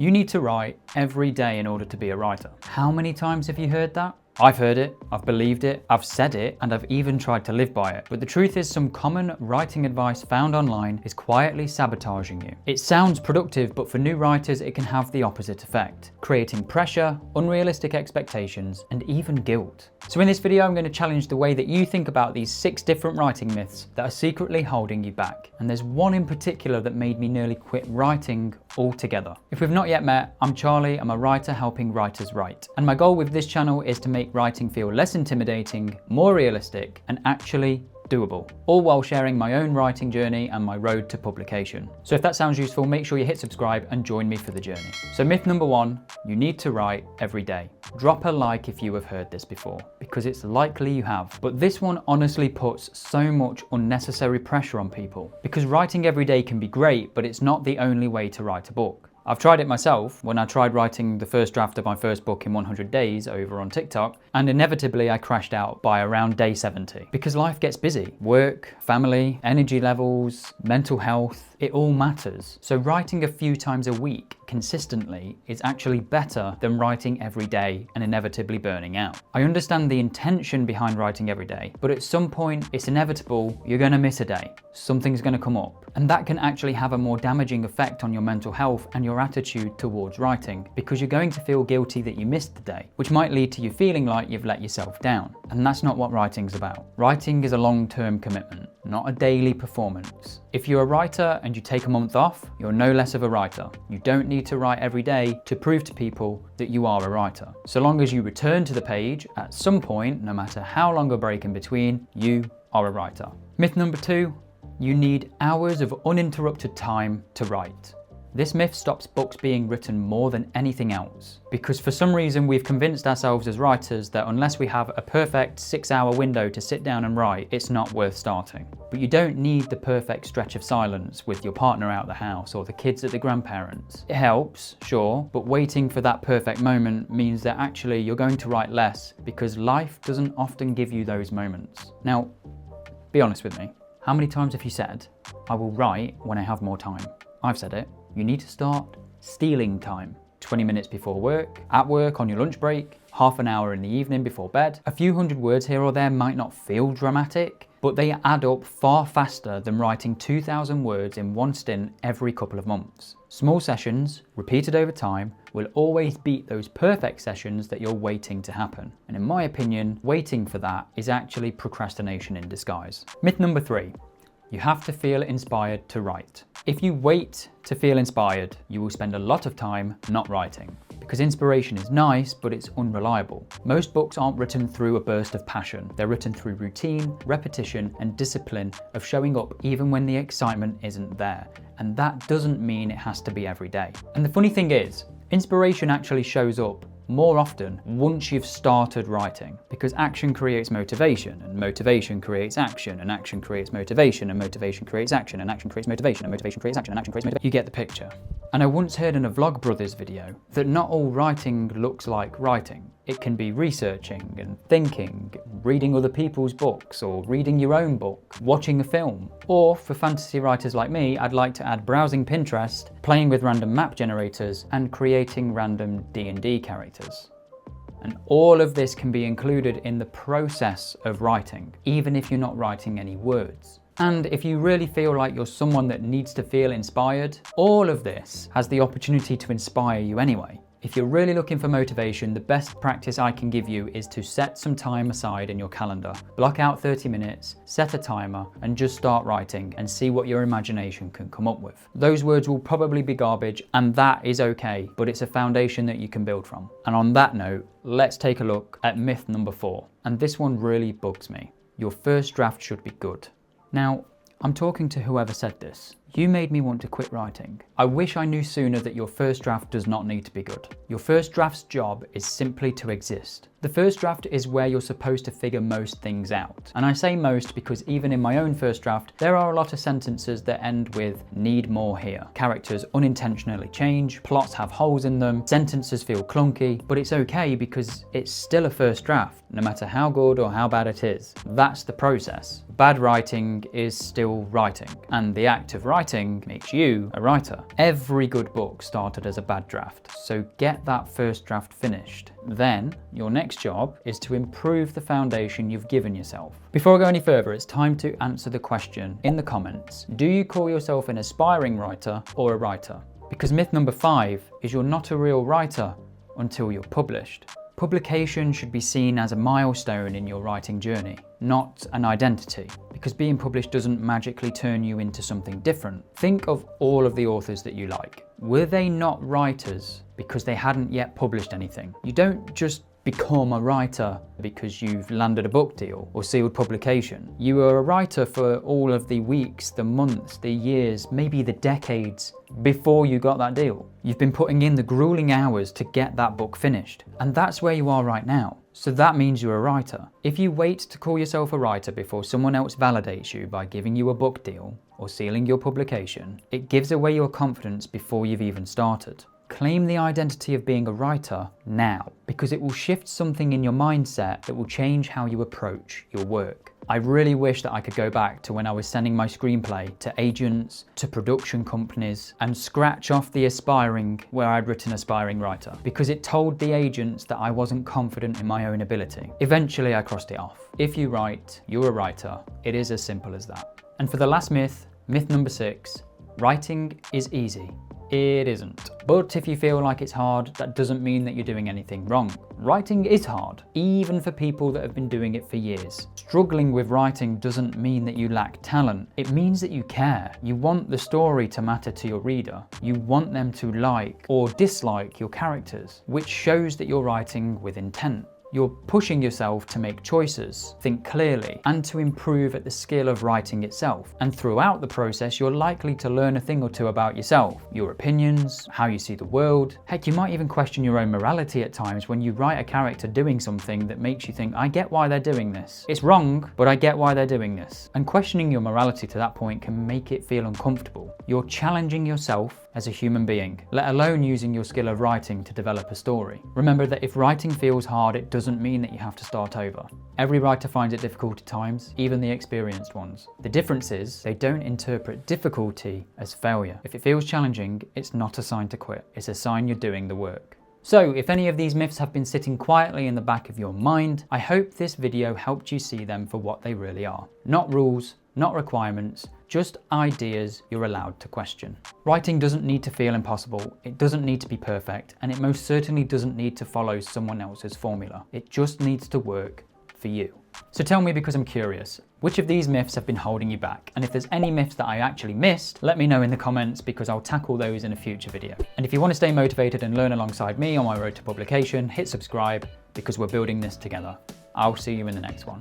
You need to write every day in order to be a writer. How many times have you heard that? I've heard it, I've believed it, I've said it, and I've even tried to live by it. But the truth is, some common writing advice found online is quietly sabotaging you. It sounds productive, but for new writers, it can have the opposite effect, creating pressure, unrealistic expectations, and even guilt. So in this video, I'm going to challenge the way that you think about these 6 different writing myths that are secretly holding you back. And there's one in particular that made me nearly quit writing altogether. If we've not yet met, I'm Charlie, I'm a writer helping writers write. And my goal with this channel is to make writing feel less intimidating, more realistic, and actually doable, all while sharing my own writing journey and my road to publication. So if that sounds useful, make sure you hit subscribe and join me for the journey. So myth number 1, you need to write every day. Drop a like if you have heard this before, because it's likely you have. But this one honestly puts so much unnecessary pressure on people, because writing every day can be great, but it's not the only way to write a book. I've tried it myself when I tried writing the first draft of my first book in 100 days over on TikTok, and inevitably I crashed out by around day 70 because life gets busy. Work, family, energy levels, mental health, it all matters. So writing a few times a week consistently is actually better than writing every day and inevitably burning out. I understand the intention behind writing every day, but at some point it's inevitable you're going to miss a day. Something's going to come up, and that can actually have a more damaging effect on your mental health and your attitude towards writing, because you're going to feel guilty that you missed the day, which might lead to you feeling like you've let yourself down. And that's not what writing's about. Writing is a long-term commitment, not a daily performance. If you're a writer and you take a month off, you're no less of a writer. You don't need to write every day to prove to people that you are a writer. So long as you return to the page at some point, no matter how long a break in between, you are a writer. Myth number 2, you need hours of uninterrupted time to write. This myth stops books being written more than anything else, because for some reason we've convinced ourselves as writers that unless we have a perfect 6-hour window to sit down and write, it's not worth starting. But you don't need the perfect stretch of silence with your partner out the house or the kids at the grandparents'. It helps, sure, but waiting for that perfect moment means that actually you're going to write less, because life doesn't often give you those moments. Now, be honest with me. How many times have you said, I will write when I have more time? I've said it. You need to start stealing time. 20 minutes before work, at work, on your lunch break, half an hour in the evening before bed. A few hundred words here or there might not feel dramatic, but they add up far faster than writing 2,000 words in one stint every couple of months. Small sessions, repeated over time, will always beat those perfect sessions that you're waiting to happen. And in my opinion, waiting for that is actually procrastination in disguise. Myth number 3. You have to feel inspired to write. If you wait to feel inspired, you will spend a lot of time not writing. Because inspiration is nice, but it's unreliable. Most books aren't written through a burst of passion. They're written through routine, repetition, and discipline of showing up even when the excitement isn't there. And that doesn't mean it has to be every day. And the funny thing is, inspiration actually shows up more often once you've started writing, because action creates motivation, and motivation creates action, and action creates motivation, and motivation creates action, and action creates motivation, and motivation creates action, and action creates motivation. You get the picture. And I once heard in a Vlogbrothers video that not all writing looks like writing. It can be researching and thinking, reading other people's books, or reading your own book, watching a film. Or for fantasy writers like me, I'd like to add browsing Pinterest, playing with random map generators, and creating random D&D characters. And all of this can be included in the process of writing, even if you're not writing any words. And if you really feel like you're someone that needs to feel inspired, all of this has the opportunity to inspire you anyway. If you're really looking for motivation, the best practice I can give you is to set some time aside in your calendar. Block out 30 minutes, set a timer, and just start writing and see what your imagination can come up with. Those words will probably be garbage, and that is okay, but it's a foundation that you can build from. And on that note, let's take a look at myth number 4. And this one really bugs me. Your first draft should be good. Now, I'm talking to whoever said this. You made me want to quit writing. I wish I knew sooner that your first draft does not need to be good. Your first draft's job is simply to exist. The first draft is where you're supposed to figure most things out. And I say most because even in my own first draft, there are a lot of sentences that end with "need more here." Characters unintentionally change, plots have holes in them, sentences feel clunky, but it's okay because it's still a first draft. no matter how good or how bad it is. That's the process. Bad writing is still writing, and the act of writing makes you a writer. Every good book started as a bad draft, so get that first draft finished. Then, your next job is to improve the foundation you've given yourself. Before I go any further, it's time to answer the question in the comments. Do you call yourself an aspiring writer or a writer? Because myth number 5 is you're not a real writer until you're published. Publication should be seen as a milestone in your writing journey, not an identity, because being published doesn't magically turn you into something different. Think of all of the authors that you like. Were they not writers because they hadn't yet published anything? You don't just become a writer because you've landed a book deal or sealed publication. You were a writer for all of the weeks, the months, the years, maybe the decades before you got that deal. You've been putting in the grueling hours to get that book finished, and that's where you are right now. So that means you're a writer. If you wait to call yourself a writer before someone else validates you by giving you a book deal or sealing your publication, it gives away your confidence before you've even started. Claim the identity of being a writer now, because it will shift something in your mindset that will change how you approach your work. I really wish that I could go back to when I was sending my screenplay to agents, to production companies, and scratch off the aspiring where I'd written aspiring writer, because it told the agents that I wasn't confident in my own ability. Eventually I crossed it off. If you write, you're a writer. It is as simple as that. And for the last myth, myth number 6, writing is easy. It isn't. But if you feel like it's hard, that doesn't mean that you're doing anything wrong. Writing is hard, even for people that have been doing it for years. Struggling with writing doesn't mean that you lack talent. It means that you care. You want the story to matter to your reader. You want them to like or dislike your characters, which shows that you're writing with intent. You're pushing yourself to make choices, think clearly, and to improve at the skill of writing itself. And throughout the process, you're likely to learn a thing or two about yourself, your opinions, how you see the world. Heck, you might even question your own morality at times when you write a character doing something that makes you think, I get why they're doing this. It's wrong, but I get why they're doing this. And questioning your morality to that point can make it feel uncomfortable. You're challenging yourself as a human being, let alone using your skill of writing to develop a story. Remember that if writing feels hard, it doesn't mean that you have to start over. Every writer finds it difficult at times, even the experienced ones. The difference is they don't interpret difficulty as failure. If it feels challenging, it's not a sign to quit. It's a sign you're doing the work. So if any of these myths have been sitting quietly in the back of your mind, I hope this video helped you see them for what they really are. Not rules, not requirements, just ideas you're allowed to question. Writing doesn't need to feel impossible, it doesn't need to be perfect, and it most certainly doesn't need to follow someone else's formula. It just needs to work for you. So tell me, because I'm curious, which of these myths have been holding you back? And if there's any myths that I actually missed, let me know in the comments, because I'll tackle those in a future video. And if you want to stay motivated and learn alongside me on my road to publication, hit subscribe, because we're building this together. I'll see you in the next one.